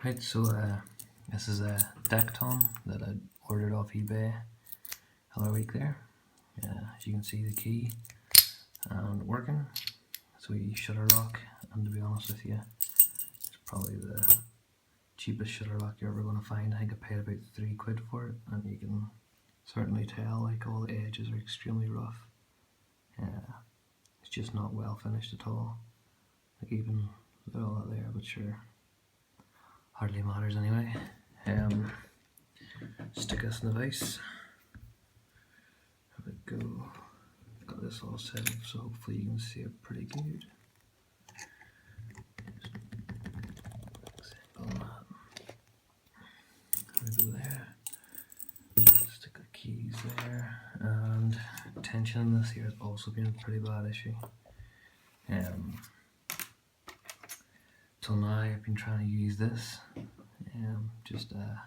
Right, so this is a Dekton that I ordered off eBay the other week there. As you can see, the key and working. So we shutter lock, and to be honest with you, it's probably the cheapest shutter lock you're ever going to find. I think I paid about £3 for it, and you can certainly tell like all the edges are extremely rough. It's just not well finished at all. Like even with all that there, but sure, hardly matters anyway. Stick this in the vise. Have it go. Got this all set up, so hopefully you can see it pretty good. Have it go there. Stick the keys there, and tension in this here has also been a pretty bad issue. Till now I've been trying to use this, just a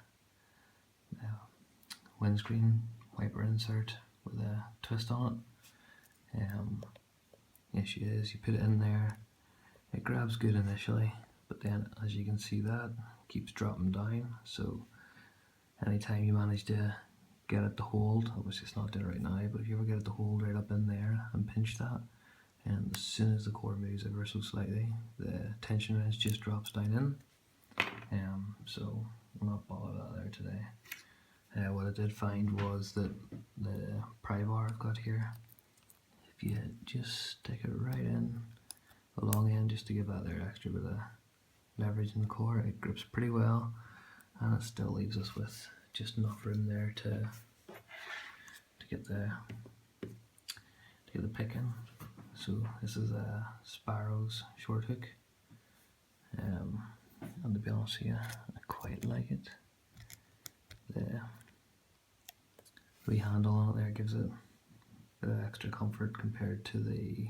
windscreen wiper insert with a twist on it. Yes, she is. You put it in there, it grabs good initially, but then as you can see that keeps dropping down. So anytime you manage to get it to hold, obviously it's not doing it right now, but if you ever get it to hold right up in there and pinch that, and as soon as the cord moves ever so slightly, the tension wrench just drops down in. So we'll not bother that there today. What I did find was that the pry bar I've got here, if you just stick it right in the long end just to give that there extra bit of leverage in the core, it grips pretty well, and it still leaves us with just enough room there to get the pick in. So this is a Sparrows short hook, and to be honest with you, I quite like it. The wee handle on it there gives it a bit of extra comfort compared to the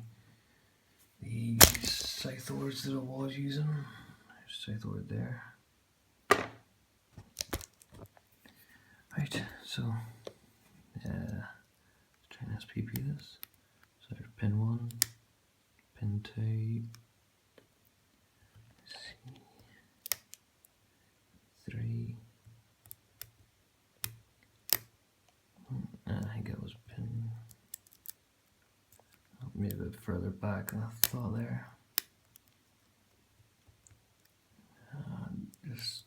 scythe-oars that I was using. There's scythe-oar there. Right, so let's try and SPP this. So there's pin 1, pin 2, 3, I think it was pin, maybe a bit further back than I thought there. Just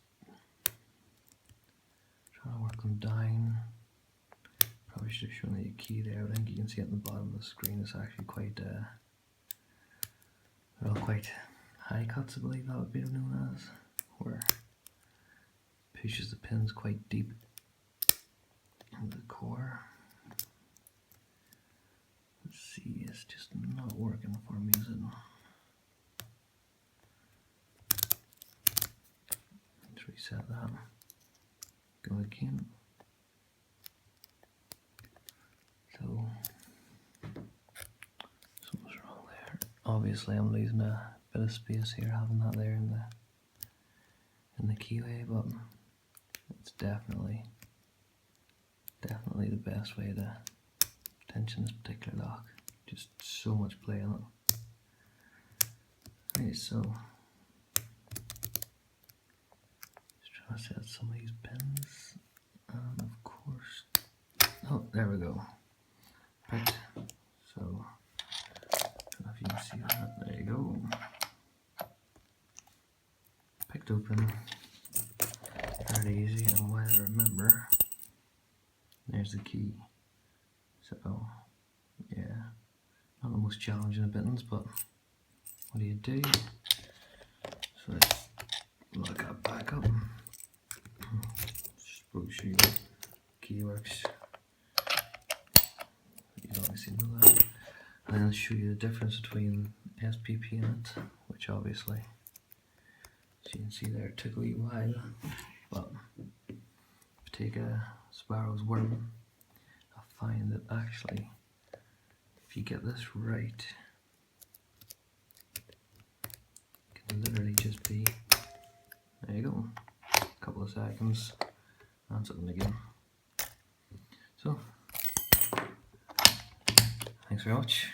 trying to work them down. Probably should have shown you a key there, but I think you can see at the bottom of the screen it's actually quite, they're all quite high cuts, I believe that would be known as, where it pushes the pins quite deep into the core. Let's see, it's just not working for me, is it? Let's reset that. Go again. So something's wrong there. Obviously I'm losing a bit of space here having that there in the keyway, but it's definitely the best way to tension this particular lock. Just so much play in it. Right, so just trying to set some of these pins, and of course, oh, there we go. Right, so I don't know if you can see that. There you go. Picked open, very easy, and while I remember, there's the key. So yeah, not the most challenging of buttons, but what do you do? So let's lock that back up. Just show you the key works. You obviously know that. And then I'll show you the difference between SPP and it, which obviously, as you can see there, it took a wee while. But if you take a Sparrow's worm, I find that actually, if you get this right, it can literally just be, there you go, a couple of seconds, and something again. So, thanks very much.